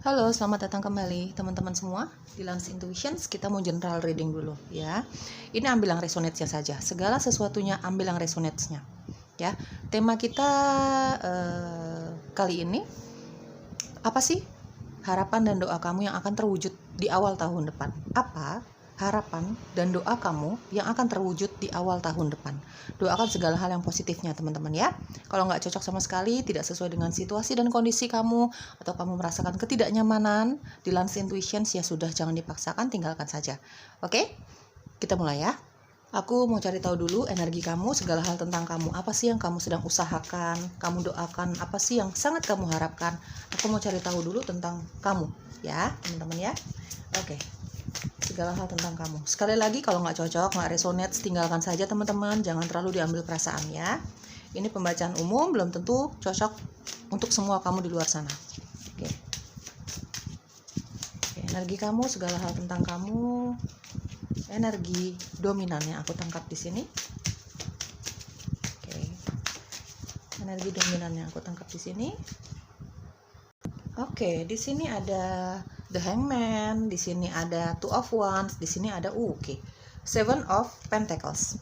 Halo, selamat datang kembali teman-teman semua di Lance Intuitions. Kita mau general reading dulu ya. Ini ambil yang resonates-nya saja. Segala sesuatunya ambil yang resonates-nya. Ya. Tema kita kali ini apa sih harapan dan doa kamu yang akan terwujud di awal tahun depan? Apa harapan dan doa kamu yang akan terwujud di awal tahun depan? Doakan segala hal yang positifnya teman-teman ya. Kalau nggak cocok sama sekali, tidak sesuai dengan situasi dan kondisi kamu, atau kamu merasakan ketidaknyamanan di Lance Intuitions, ya sudah, jangan dipaksakan, tinggalkan saja. Oke, kita mulai ya. Aku mau cari tahu dulu energi kamu, segala hal tentang kamu. Apa sih yang kamu sedang usahakan, kamu doakan, apa sih yang sangat kamu harapkan. Aku mau cari tahu dulu tentang kamu ya teman-teman ya. Oke, segala hal tentang kamu. Sekali lagi, kalau nggak cocok, nggak resonate, tinggalkan saja teman-teman. Jangan terlalu diambil perasaan ya. Ini pembacaan umum, belum tentu cocok untuk semua kamu di luar sana. Oke. Energi kamu, segala hal tentang kamu, energi dominan yang aku tangkap di sini. Oke. Energi dominan yang aku tangkap di sini. Oke, di sini ada The Hangman, di sini ada Two of Wands, di sini ada Seven of Pentacles.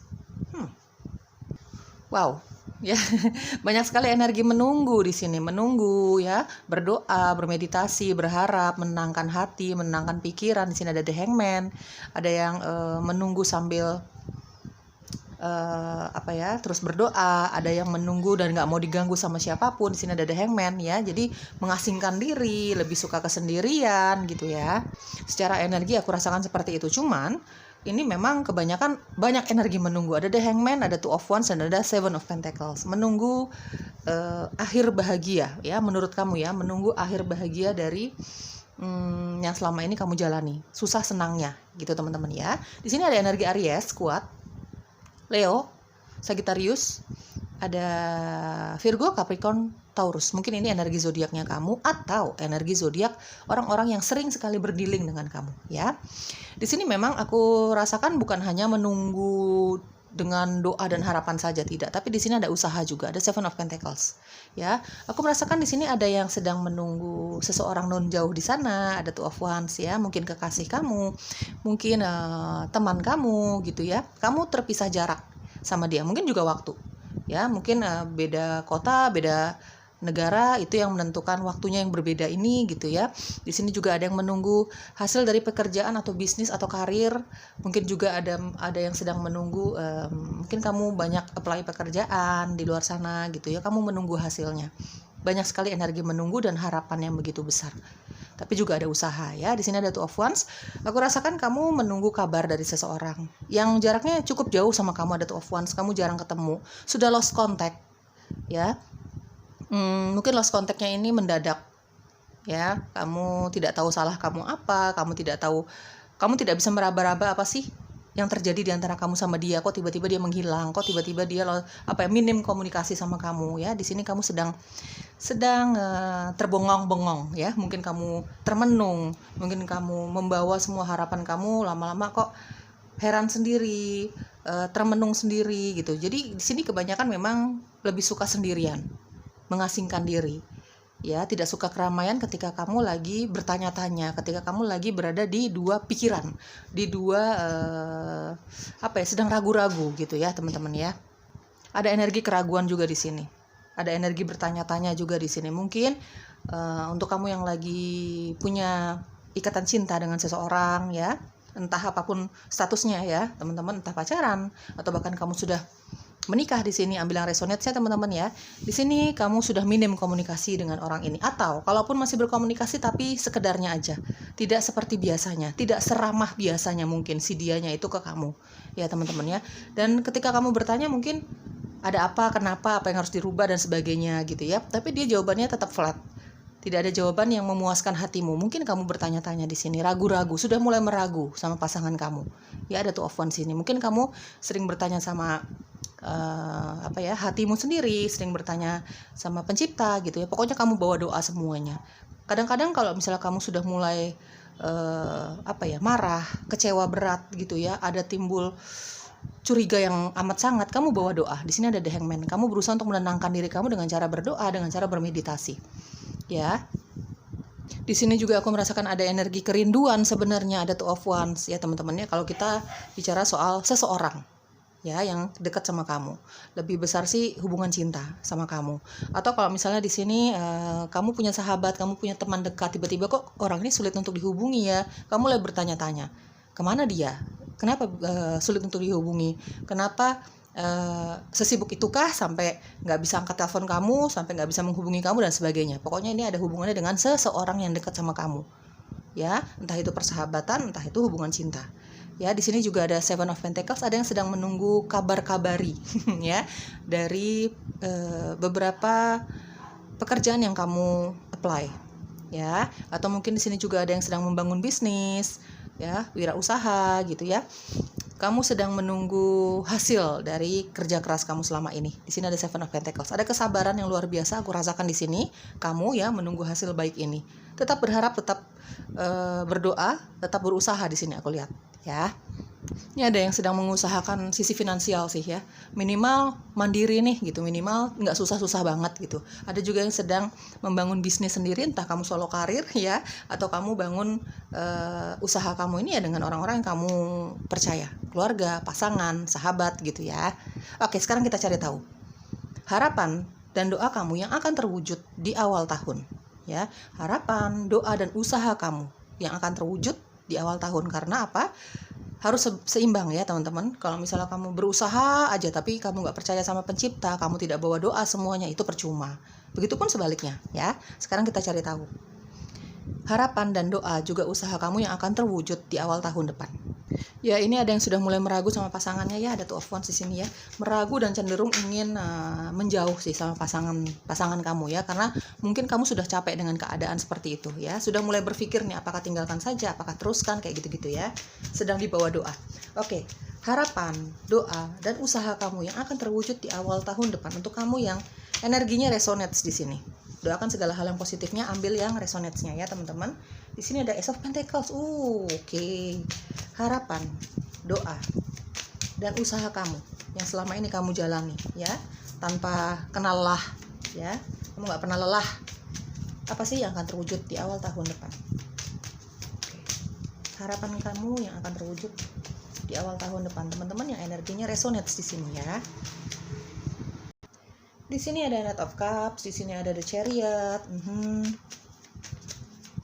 Wow, ya banyak sekali energi menunggu di sini, menunggu ya, berdoa, bermeditasi, berharap, menenangkan hati, menenangkan pikiran. Di sini ada The Hangman, ada yang menunggu sambil terus berdoa, ada yang menunggu dan nggak mau diganggu sama siapapun. Di sini ada The Hangman ya, jadi mengasingkan diri, lebih suka kesendirian gitu ya. Secara energi aku rasakan seperti itu. Cuman ini memang kebanyakan banyak energi menunggu. Ada The Hangman, ada Two of Wands, dan ada Seven of Pentacles. Menunggu akhir bahagia ya, menurut kamu ya, menunggu akhir bahagia dari yang selama ini kamu jalani, susah senangnya gitu teman-teman ya. Di sini ada energi Aries kuat, Leo, Sagittarius, ada Virgo, Capricorn, Taurus. Mungkin ini energi zodiaknya kamu atau energi zodiak orang-orang yang sering sekali berdealing dengan kamu ya. Di sini memang aku rasakan bukan hanya menunggu dengan doa dan harapan saja, tidak, tapi di sini ada usaha juga. Ada Seven of Pentacles ya. Aku merasakan di sini ada yang sedang menunggu seseorang non jauh di sana. Ada Two of Wands ya, mungkin kekasih kamu, mungkin teman kamu gitu ya. Kamu terpisah jarak sama dia, mungkin juga waktu ya, mungkin beda kota, beda negara, itu yang menentukan waktunya yang berbeda ini gitu ya. Di sini juga ada yang menunggu hasil dari pekerjaan atau bisnis atau karir. Mungkin juga ada yang sedang menunggu, mungkin kamu banyak apply pekerjaan di luar sana gitu ya. Kamu menunggu hasilnya. Banyak sekali energi menunggu dan harapan yang begitu besar. Tapi juga ada usaha ya. Di sini ada Two of Wands. Aku rasakan kamu menunggu kabar dari seseorang yang jaraknya cukup jauh sama kamu. Ada Two of Wands. Kamu jarang ketemu. Sudah lost contact ya. Mungkin lost contact-nya ini mendadak ya. Kamu tidak tahu salah kamu apa, kamu tidak bisa meraba-raba apa sih yang terjadi di antara kamu sama dia. Kok tiba-tiba dia menghilang, kok tiba-tiba dia minim komunikasi sama kamu ya. Di sini kamu sedang terbengong-bengong ya. Mungkin kamu termenung, mungkin kamu membawa semua harapan kamu, lama-lama kok heran sendiri, termenung sendiri gitu. Jadi di sini kebanyakan memang lebih suka sendirian, mengasingkan diri ya, tidak suka keramaian ketika kamu lagi bertanya-tanya, ketika kamu lagi berada di dua pikiran, di dua sedang ragu-ragu gitu ya teman-teman ya. Ada energi keraguan juga di sini, ada energi bertanya-tanya juga di sini. Mungkin untuk kamu yang lagi punya ikatan cinta dengan seseorang ya, entah apapun statusnya ya teman-teman, entah pacaran atau bahkan kamu sudah menikah. Di sini ambil yang resonate-nya teman-teman ya. Di sini kamu sudah minim komunikasi dengan orang ini, atau kalaupun masih berkomunikasi tapi sekedarnya aja, tidak seperti biasanya, tidak seramah biasanya mungkin si dianya itu ke kamu ya teman-teman ya. Dan ketika kamu bertanya mungkin ada apa, kenapa, apa yang harus dirubah dan sebagainya gitu ya, tapi dia jawabannya tetap flat. Tidak ada jawaban yang memuaskan hatimu. Mungkin kamu bertanya-tanya di sini, ragu-ragu, sudah mulai meragu sama pasangan kamu. Ya ada Two of Wands sini. Mungkin kamu sering bertanya sama hatimu sendiri, sering bertanya sama pencipta gitu ya. Pokoknya kamu bawa doa semuanya. Kadang-kadang kalau misalnya kamu sudah mulai marah, kecewa berat gitu ya, ada timbul curiga yang amat sangat, kamu bawa doa. Di sini ada The Hangman. Kamu berusaha untuk menenangkan diri kamu dengan cara berdoa, dengan cara bermeditasi. Ya. Di sini juga aku merasakan ada energi kerinduan sebenarnya, ada two of wands ya teman-teman ya. Kalau kita bicara soal seseorang ya yang dekat sama kamu, lebih besar sih hubungan cinta sama kamu. Atau kalau misalnya di sini kamu punya sahabat, kamu punya teman dekat, tiba-tiba kok orang ini sulit untuk dihubungi ya, kamu mulai bertanya-tanya kemana dia, kenapa sulit untuk dihubungi, kenapa sesibuk itukah sampai nggak bisa angkat telepon kamu, sampai nggak bisa menghubungi kamu dan sebagainya. Pokoknya ini ada hubungannya dengan seseorang yang dekat sama kamu ya, entah itu persahabatan, entah itu hubungan cinta ya. Di sini juga ada Seven of Pentacles, ada yang sedang menunggu kabar-kabari ya dari beberapa pekerjaan yang kamu apply ya. Atau mungkin di sini juga ada yang sedang membangun bisnis ya, wirausaha gitu ya. Kamu sedang menunggu hasil dari kerja keras kamu selama ini. Di sini ada Seven of Pentacles. Ada kesabaran yang luar biasa aku rasakan di sini. Kamu ya menunggu hasil baik ini. Tetap berharap, tetap berdoa, tetap berusaha di sini aku lihat ya. Ini ada yang sedang mengusahakan sisi finansial sih ya, minimal mandiri nih gitu, minimal nggak susah-susah banget gitu. Ada juga yang sedang membangun bisnis sendiri, entah kamu solo karir ya, atau kamu bangun usaha kamu ini ya dengan orang-orang yang kamu percaya, keluarga, pasangan, sahabat gitu ya. Oke, sekarang kita cari tahu harapan dan doa kamu yang akan terwujud di awal tahun ya. Harapan, doa, dan usaha kamu yang akan terwujud di awal tahun. Karena apa? Harus seimbang ya teman-teman. Kalau misalnya kamu berusaha aja tapi kamu nggak percaya sama pencipta, kamu tidak bawa doa, semuanya itu percuma. Begitupun sebaliknya ya. Sekarang kita cari tahu harapan dan doa juga usaha kamu yang akan terwujud di awal tahun depan. Ya, ini ada yang sudah mulai meragu sama pasangannya ya, ada two of wands di sini ya. Meragu dan cenderung ingin menjauh sih sama pasangan kamu ya, karena mungkin kamu sudah capek dengan keadaan seperti itu ya. Sudah mulai berpikir nih, apakah tinggalkan saja, apakah teruskan, kayak gitu-gitu ya. Sedang dibawa doa. Oke, harapan, doa, dan usaha kamu yang akan terwujud di awal tahun depan untuk kamu yang energinya resonates di sini. Doakan segala hal yang positifnya, ambil yang resonates-nya ya teman-teman. Di sini ada Ace of Pentacles. Oke. Harapan, doa, dan usaha kamu yang selama ini kamu jalani ya, tanpa kenal lelah ya. Kamu nggak pernah lelah. Apa sih yang akan terwujud di awal tahun depan? Oke. Harapan kamu yang akan terwujud di awal tahun depan, teman-teman yang energinya resonates di sini ya. Di sini ada Knight of Cups, di sini ada The Chariot.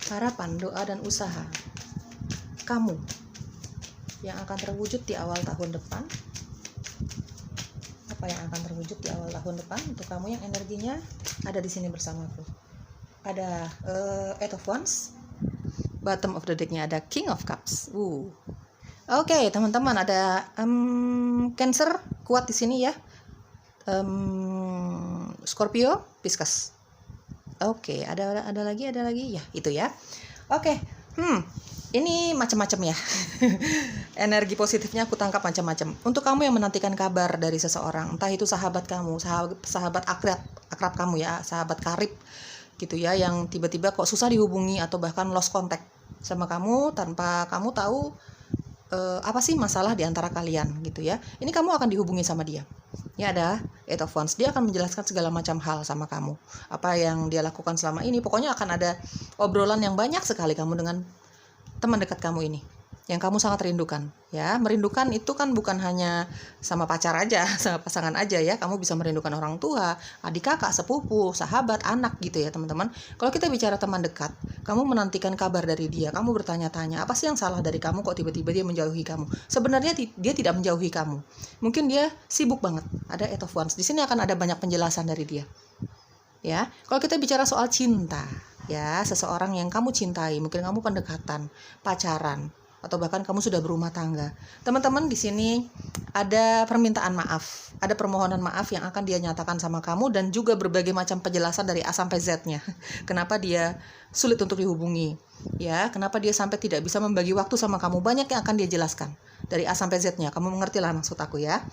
Harapan, doa, dan usaha kamu yang akan terwujud di awal tahun depan. Apa yang akan terwujud di awal tahun depan untuk kamu yang energinya ada di sini bersamaku? Ada Eight of Wands. Bottom of the deck-nya ada King of Cups. Oke, teman-teman, ada Cancer kuat di sini ya. Scorpio, Pisces. Oke, ada lagi ya, itu ya. Oke. Ini macam-macam ya. Energi positifnya aku tangkap macam-macam. Untuk kamu yang menantikan kabar dari seseorang, entah itu sahabat kamu, sahabat akrab kamu ya, sahabat karib gitu ya, yang tiba-tiba kok susah dihubungi atau bahkan lost contact sama kamu tanpa kamu tahu apa sih masalah di antara kalian gitu ya. Ini kamu akan dihubungi sama dia. Ya, ada Eight of Wands. Dia akan menjelaskan segala macam hal sama kamu. Apa yang dia lakukan selama ini. Pokoknya akan ada obrolan yang banyak sekali kamu dengan teman dekat kamu ini, yang kamu sangat rindukan ya. Merindukan itu kan bukan hanya sama pacar aja, sama pasangan aja ya. Kamu bisa merindukan orang tua, adik kakak, sepupu, sahabat, anak gitu ya teman-teman. Kalau kita bicara teman dekat, kamu menantikan kabar dari dia, kamu bertanya-tanya, apa sih yang salah dari kamu kok tiba-tiba dia menjauhi kamu? Sebenarnya dia tidak menjauhi kamu, mungkin dia sibuk banget. Ada Eight of Wands di sini, akan ada banyak penjelasan dari dia ya. Kalau kita bicara soal cinta ya, seseorang yang kamu cintai, mungkin kamu pendekatan, pacaran, atau bahkan kamu sudah berumah tangga. Teman-teman, di sini ada permintaan maaf, ada permohonan maaf yang akan dia nyatakan sama kamu, dan juga berbagai macam penjelasan dari A sampai Z-nya. Kenapa dia sulit untuk dihubungi ya, kenapa dia sampai tidak bisa membagi waktu sama kamu, banyak yang akan dia jelaskan dari A sampai Z-nya. Kamu mengerti lah maksud aku ya.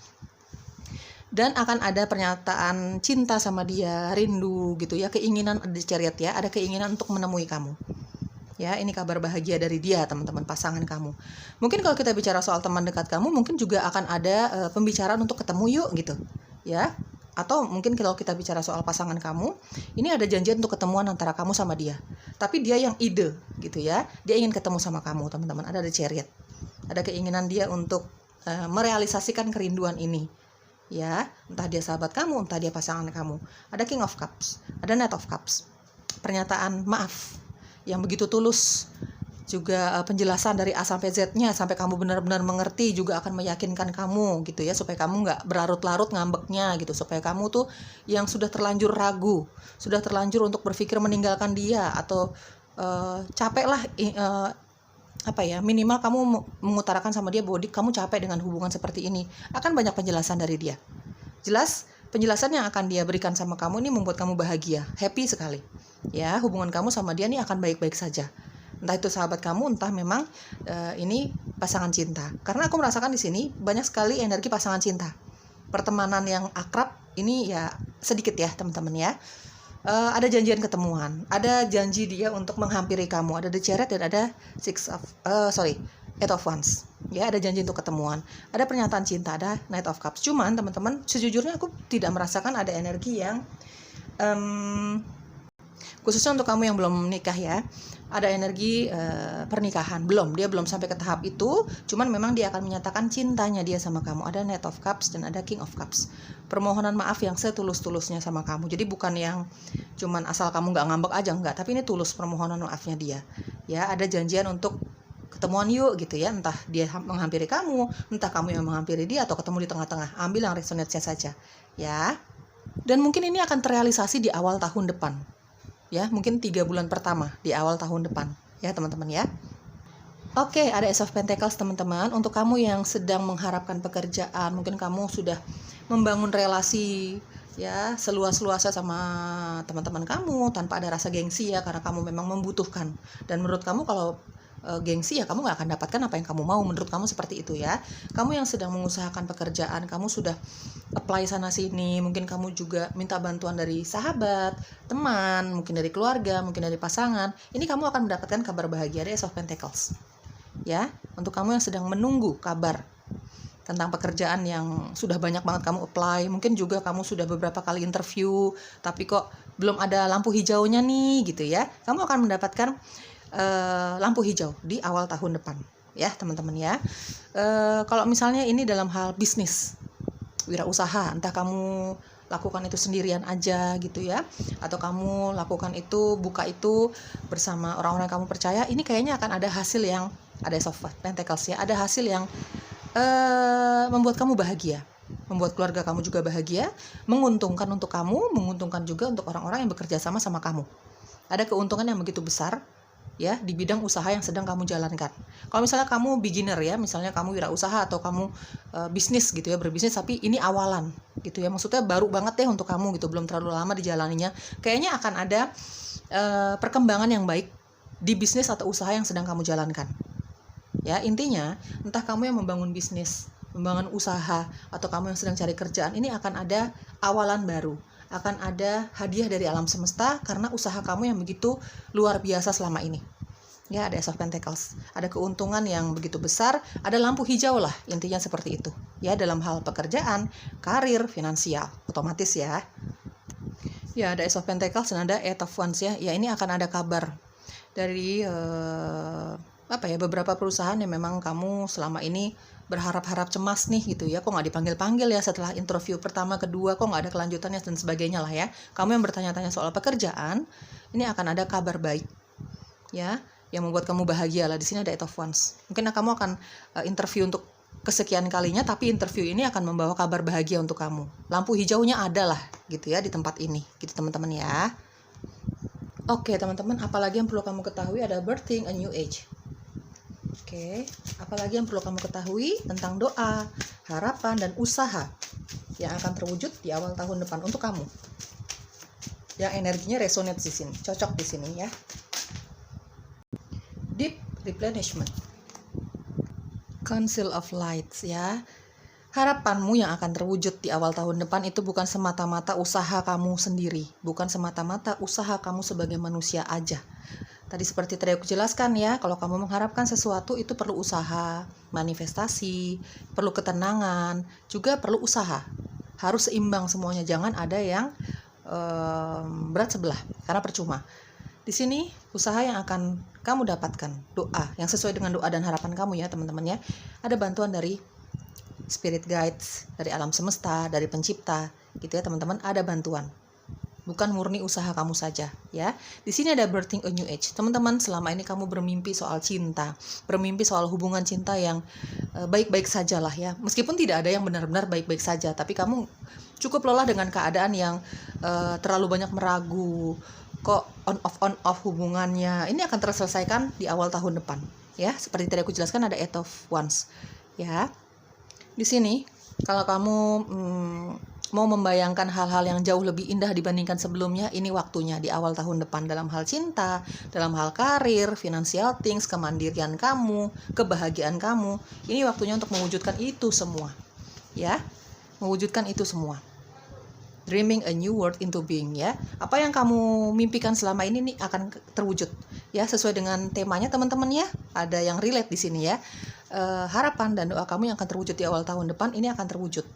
Dan akan ada pernyataan cinta sama dia, rindu gitu ya, keinginan, ada Chariot ya, ada keinginan untuk menemui kamu. Ya, ini kabar bahagia dari dia, teman-teman, pasangan kamu. Mungkin kalau kita bicara soal teman dekat kamu, mungkin juga akan ada pembicaraan untuk ketemu yuk gitu. Ya. Atau mungkin kalau kita bicara soal pasangan kamu, ini ada janjian untuk ketemuan antara kamu sama dia. Tapi dia yang ide gitu ya. Dia ingin ketemu sama kamu, teman-teman. Ada the Chariot. Ada keinginan dia untuk merealisasikan kerinduan ini. Ya, entah dia sahabat kamu, entah dia pasangan kamu. Ada King of Cups, ada Knight of Cups. Pernyataan maaf yang begitu tulus, juga penjelasan dari A sampai Z-nya sampai kamu benar-benar mengerti, juga akan meyakinkan kamu gitu ya, supaya kamu nggak berlarut-larut ngambeknya gitu, supaya kamu tuh yang sudah terlanjur ragu, sudah terlanjur untuk berpikir meninggalkan dia, atau capek lah, minimal kamu mengutarakan sama dia bahwa kamu capek dengan hubungan seperti ini. Akan banyak penjelasan dari dia. Jelas penjelasan yang akan dia berikan sama kamu ini membuat kamu bahagia, happy sekali. Ya, hubungan kamu sama dia ini akan baik-baik saja. Entah itu sahabat kamu, entah memang ini pasangan cinta. Karena aku merasakan di sini banyak sekali energi pasangan cinta. Pertemanan yang akrab ini ya sedikit ya teman-teman ya. Ada janjian ketemuan, ada janji dia untuk menghampiri kamu. Ada The Chariot dan ada Eight of Wands. Ya, ada janji untuk ketemuan. Ada pernyataan cinta, ada Knight of Cups. Cuman teman-teman, sejujurnya aku tidak merasakan ada energi yang khususnya untuk kamu yang belum menikah ya, ada energi pernikahan. Dia belum sampai ke tahap itu, cuman memang dia akan menyatakan cintanya dia sama kamu. Ada Knight of Cups dan ada King of Cups. Permohonan maaf yang setulus-tulusnya sama kamu. Jadi bukan yang cuman asal kamu nggak ngambek aja, enggak, tapi ini tulus permohonan maafnya dia. Ya, ada janjian untuk ketemuan yuk gitu ya, entah dia menghampiri kamu, entah kamu yang menghampiri dia, atau ketemu di tengah-tengah. Ambil yang resonate saja ya. Dan mungkin ini akan terrealisasi di awal tahun depan. Ya, mungkin 3 bulan pertama di awal tahun depan ya teman-teman ya. Oke, ada Ace of Pentacles teman-teman. Untuk kamu yang sedang mengharapkan pekerjaan, mungkin kamu sudah membangun relasi ya seluas-luasnya sama teman-teman kamu tanpa ada rasa gengsi ya, karena kamu memang membutuhkan. Dan menurut kamu kalau gengsi ya kamu nggak akan dapatkan apa yang kamu mau, menurut kamu seperti itu ya. Kamu yang sedang mengusahakan pekerjaan, kamu sudah apply sana sini, mungkin kamu juga minta bantuan dari sahabat, teman, mungkin dari keluarga, mungkin dari pasangan. Ini kamu akan mendapatkan kabar bahagia dari Ace of Pentacles ya. Untuk kamu yang sedang menunggu kabar tentang pekerjaan yang sudah banyak banget kamu apply, mungkin juga kamu sudah beberapa kali interview tapi kok belum ada lampu hijaunya nih gitu ya, kamu akan mendapatkan lampu hijau di awal tahun depan ya teman-teman ya. Kalau misalnya ini dalam hal bisnis, wirausaha, entah kamu lakukan itu sendirian aja gitu ya, atau kamu lakukan itu, buka itu bersama orang-orang yang kamu percaya, ini kayaknya akan ada hasil yang ada Ace of Pentacles ya, ada hasil yang membuat kamu bahagia, membuat keluarga kamu juga bahagia, menguntungkan untuk kamu, menguntungkan juga untuk orang-orang yang bekerja sama kamu. Ada keuntungan yang begitu besar ya di bidang usaha yang sedang kamu jalankan. Kalau misalnya kamu beginner ya, misalnya kamu wirausaha atau kamu bisnis gitu ya, berbisnis tapi ini awalan gitu ya, maksudnya baru banget deh untuk kamu gitu, belum terlalu lama dijalaninya, kayaknya akan ada perkembangan yang baik di bisnis atau usaha yang sedang kamu jalankan. Ya, intinya entah kamu yang membangun bisnis, membangun usaha, atau kamu yang sedang cari kerjaan, ini akan ada awalan baru, akan ada hadiah dari alam semesta karena usaha kamu yang begitu luar biasa selama ini. Ya, ada Ace of Pentacles, ada keuntungan yang begitu besar, ada lampu hijau lah, intinya seperti itu. Ya, dalam hal pekerjaan, karir, finansial, otomatis ya. Ya, ada Ace of Pentacles dan ada Eight of Wands ya. Ya, ini akan ada kabar dari beberapa perusahaan yang memang kamu selama ini berharap-harap cemas nih gitu ya, kok nggak dipanggil-panggil ya setelah interview pertama, kedua, kok nggak ada kelanjutannya dan sebagainya lah ya. Kamu yang bertanya-tanya soal pekerjaan, ini akan ada kabar baik ya, yang membuat kamu bahagia lah. Di sini ada Eight of Wands. Mungkin kamu akan interview untuk kesekian kalinya, tapi interview ini akan membawa kabar bahagia untuk kamu. Lampu hijaunya ada lah gitu ya di tempat ini, gitu teman-teman ya. Oke teman-teman, apalagi yang perlu kamu ketahui, ada birthing a new age. Oke, apalagi yang perlu kamu ketahui tentang doa, harapan, dan usaha yang akan terwujud di awal tahun depan untuk kamu. Yang energinya resonate di sini, cocok di sini ya. Deep replenishment, Council of Lights ya. Harapanmu yang akan terwujud di awal tahun depan itu bukan semata-mata usaha kamu sendiri, bukan semata-mata usaha kamu sebagai manusia aja. Tadi seperti tadi aku jelaskan ya, kalau kamu mengharapkan sesuatu itu perlu usaha, manifestasi, perlu ketenangan, juga perlu usaha. Harus seimbang semuanya, jangan ada yang berat sebelah, karena percuma. Di sini usaha yang akan kamu dapatkan, doa yang sesuai dengan doa dan harapan kamu ya teman-teman ya. Ada bantuan dari spirit guides, dari alam semesta, dari pencipta gitu ya teman-teman, ada bantuan. Bukan murni usaha kamu saja ya. Di sini ada birthing a new age. Teman-teman, selama ini kamu bermimpi soal cinta, bermimpi soal hubungan cinta yang baik-baik saja lah ya. Meskipun tidak ada yang benar-benar baik-baik saja, tapi kamu cukup lelah dengan keadaan yang terlalu banyak meragu. Kok on off hubungannya. Ini akan terselesaikan di awal tahun depan ya. Seperti tadi aku jelaskan, ada Eight of Wands ya. Di sini kalau kamu mau membayangkan hal-hal yang jauh lebih indah dibandingkan sebelumnya, ini waktunya di awal tahun depan, dalam hal cinta, dalam hal karir, financial things, kemandirian kamu, kebahagiaan kamu. Ini waktunya untuk mewujudkan itu semua ya, mewujudkan itu semua. Dreaming a new world into being ya. Apa yang kamu mimpikan selama ini nih akan terwujud ya, sesuai dengan temanya teman-teman ya. Ada yang relate di sini ya. Harapan dan doa kamu yang akan terwujud di awal tahun depan ini akan terwujud.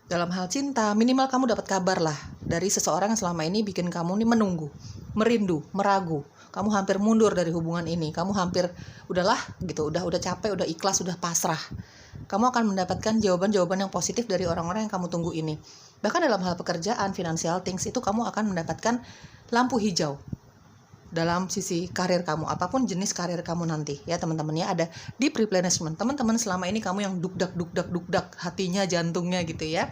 Dalam hal cinta, minimal kamu dapat kabar lah dari seseorang yang selama ini bikin kamu nih menunggu, merindu, meragu. Kamu hampir mundur dari hubungan ini. Kamu hampir udahlah gitu, udah capek, udah ikhlas, udah pasrah. Kamu akan mendapatkan jawaban-jawaban yang positif dari orang-orang yang kamu tunggu ini. Bahkan dalam hal pekerjaan, financial things, itu kamu akan mendapatkan lampu hijau dalam sisi karir kamu, apapun jenis karir kamu nanti ya teman-teman ya. Ada deep replenishment. Teman-teman selama ini kamu yang dukdak hatinya, jantungnya gitu ya,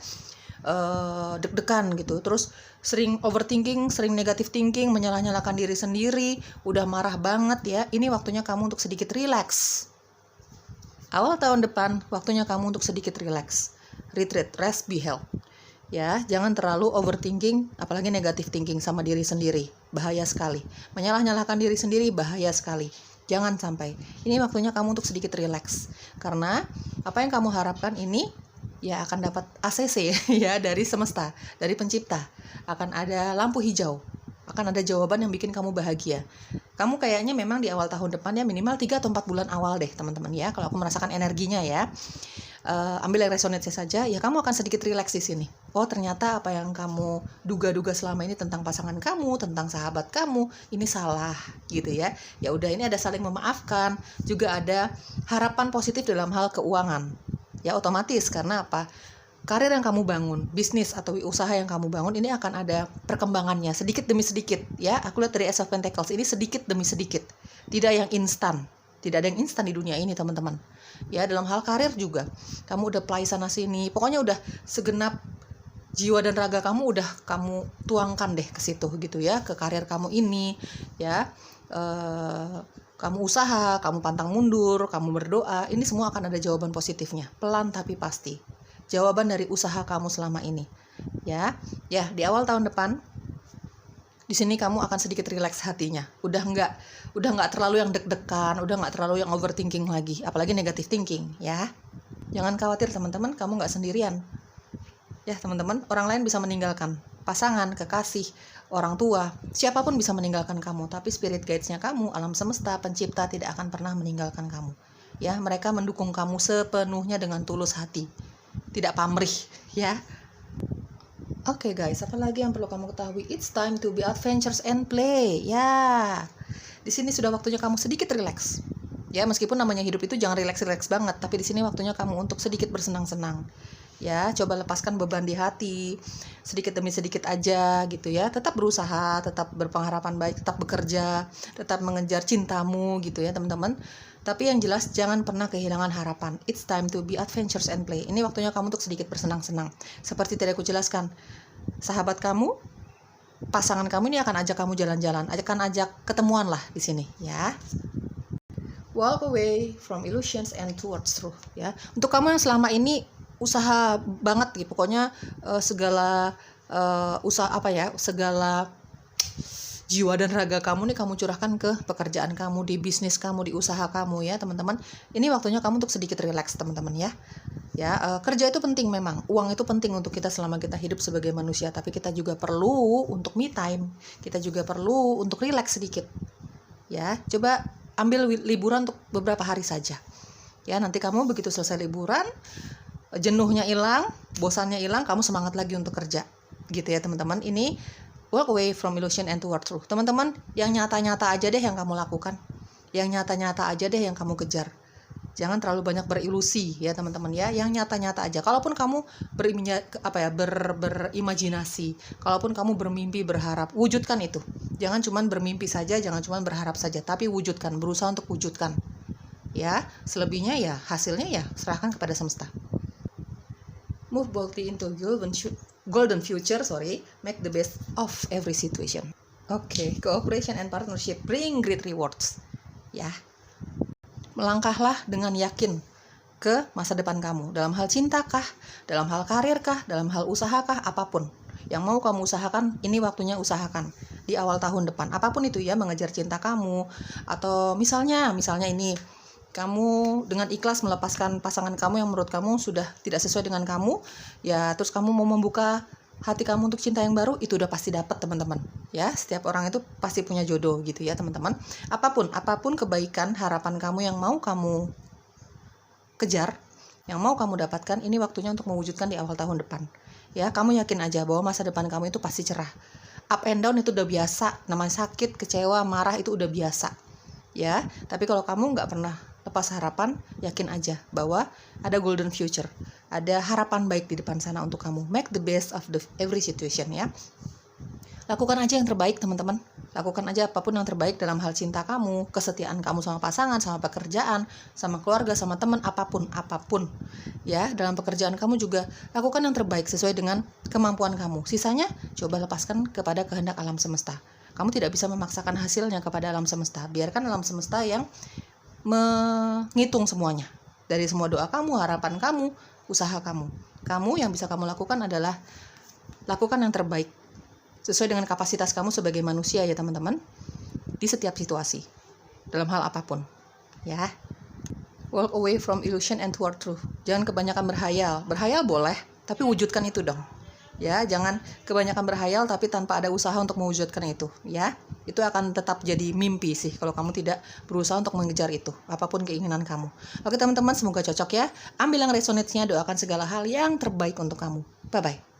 deg-degan gitu, terus sering overthinking, sering negative thinking, menyalah-nyalahkan diri sendiri, udah marah banget ya. Ini waktunya kamu untuk sedikit relax. Awal tahun depan waktunya kamu untuk sedikit relax, retreat, rest, be health ya. Jangan terlalu overthinking, apalagi negative thinking sama diri sendiri, bahaya sekali. Menyalah-nyalahkan diri sendiri bahaya sekali, jangan sampai. Ini waktunya kamu untuk sedikit relax, karena apa yang kamu harapkan ini ya akan dapat ACC ya dari semesta, dari pencipta. Akan ada lampu hijau, akan ada jawaban yang bikin kamu bahagia. Kamu kayaknya memang di awal tahun depan ya, minimal 3 atau 4 bulan awal deh teman-teman ya, kalau aku merasakan energinya ya. Ambil yang resonate saja ya, kamu akan sedikit relax di sini. Oh, ternyata apa yang kamu duga-duga selama ini tentang pasangan kamu, tentang sahabat kamu, ini salah gitu ya. Ya udah, ini ada saling memaafkan, juga ada harapan positif dalam hal keuangan. Ya otomatis, karena apa? Karir yang kamu bangun, bisnis atau usaha yang kamu bangun ini akan ada perkembangannya sedikit demi sedikit ya. Aku lihat dari Ace of Pentacles ini sedikit demi sedikit. Tidak yang instan. Tidak ada yang instan di dunia ini teman-teman. Ya, dalam hal karir juga. Kamu udah play sana sini. Pokoknya udah segenap jiwa dan raga kamu udah kamu tuangkan deh ke situ gitu ya, ke karir kamu ini ya. Kamu usaha, kamu pantang mundur, kamu berdoa, ini semua akan ada jawaban positifnya. Pelan tapi pasti. Jawaban dari usaha kamu selama ini. Ya, di awal tahun depan di sini kamu akan sedikit relax hatinya. Udah nggak terlalu yang deg-degan, udah nggak terlalu yang overthinking lagi, apalagi negative thinking ya. Jangan khawatir teman-teman, kamu nggak sendirian. Ya teman-teman, orang lain bisa meninggalkan, pasangan, kekasih, orang tua, siapapun bisa meninggalkan kamu, tapi spirit guides-nya kamu, alam semesta, pencipta tidak akan pernah meninggalkan kamu. Ya, mereka mendukung kamu sepenuhnya dengan tulus hati. Tidak pamrih ya. Oke guys, apa lagi yang perlu kamu ketahui? It's time to be adventures and play. Ya, di sini sudah waktunya kamu sedikit relax. Ya, meskipun namanya hidup itu jangan relax banget, tapi di sini waktunya kamu untuk sedikit bersenang-senang. Ya, coba lepaskan beban di hati, sedikit demi sedikit aja gitu ya. Tetap berusaha, tetap berpengharapan baik, tetap bekerja, tetap mengejar cintamu gitu ya teman-teman. Tapi yang jelas jangan pernah kehilangan harapan. It's time to be adventures and play. Ini waktunya kamu untuk sedikit bersenang-senang. Seperti tadi aku jelaskan, sahabat kamu, pasangan kamu ini akan ajak kamu jalan-jalan, akan ajak ketemuan lah di sini ya. Walk away from illusions and towards truth ya. Untuk kamu yang selama ini usaha banget gitu, pokoknya segala usaha segala jiwa dan raga kamu nih kamu curahkan ke pekerjaan kamu, di bisnis kamu, di usaha kamu ya teman-teman. Ini waktunya kamu untuk sedikit relax teman-teman ya. Ya, kerja itu penting memang, uang itu penting untuk kita selama kita hidup sebagai manusia, tapi kita juga perlu untuk me time, kita juga perlu untuk relax sedikit. Ya, coba ambil liburan untuk beberapa hari saja. Ya, nanti kamu begitu selesai liburan, jenuhnya hilang, bosannya hilang, kamu semangat lagi untuk kerja. Gitu ya teman-teman. Ini walk away from illusion and toward truth. Teman-teman, yang nyata-nyata aja deh yang kamu lakukan. Yang nyata-nyata aja deh yang kamu kejar. Jangan terlalu banyak berilusi ya teman-teman ya. Yang nyata-nyata aja. Kalaupun kamu berimajinasi, kalaupun kamu bermimpi, berharap, wujudkan itu. Jangan cuman bermimpi saja, jangan cuman berharap saja, tapi wujudkan, berusaha untuk wujudkan. Ya, selebihnya ya hasilnya ya serahkan kepada semesta. Move boldly into golden future, make the best of every situation. Oke, cooperation and partnership bring great rewards. Ya. Melangkahlah dengan yakin ke masa depan kamu. Dalam hal cinta kah, dalam hal karir kah, dalam hal usaha kah, apapun. Yang mau kamu usahakan, ini waktunya usahakan. Di awal tahun depan. Apapun itu ya, mengejar cinta kamu. Atau misalnya ini, kamu dengan ikhlas melepaskan pasangan kamu yang menurut kamu sudah tidak sesuai dengan kamu. Ya, terus kamu mau membuka hati kamu untuk cinta yang baru, itu udah pasti dapat teman-teman. Ya, setiap orang itu pasti punya jodoh gitu ya teman-teman. Apapun kebaikan, harapan kamu yang mau kamu kejar, yang mau kamu dapatkan, ini waktunya untuk mewujudkan di awal tahun depan. Ya, kamu yakin aja bahwa masa depan kamu itu pasti cerah. Up and down itu udah biasa, namanya sakit, kecewa, marah itu udah biasa. Ya, tapi kalau kamu nggak pernah lepas harapan, yakin aja bahwa ada golden future, ada harapan baik di depan sana untuk kamu. Make the best of every situation ya. Lakukan aja yang terbaik teman-teman. Lakukan aja apapun yang terbaik dalam hal cinta kamu, kesetiaan kamu sama pasangan, sama pekerjaan, sama keluarga, sama teman, apapun. Ya, dalam pekerjaan kamu juga lakukan yang terbaik sesuai dengan kemampuan kamu. Sisanya coba lepaskan kepada kehendak alam semesta. Kamu tidak bisa memaksakan hasilnya kepada alam semesta. Biarkan alam semesta yang menghitung semuanya. Dari semua doa kamu, harapan kamu, usaha kamu. Kamu yang bisa kamu lakukan adalah lakukan yang terbaik sesuai dengan kapasitas kamu sebagai manusia ya teman-teman, di setiap situasi, dalam hal apapun. Ya. Walk away from illusion and toward truth. Jangan kebanyakan berhayal. Berhayal boleh, tapi wujudkan itu dong. Ya, jangan kebanyakan berhayal tapi tanpa ada usaha untuk mewujudkan itu, ya. Itu akan tetap jadi mimpi sih kalau kamu tidak berusaha untuk mengejar itu, apapun keinginan kamu. Oke teman-teman, semoga cocok ya. Ambil yang resonate-nya, doakan segala hal yang terbaik untuk kamu. Bye-bye.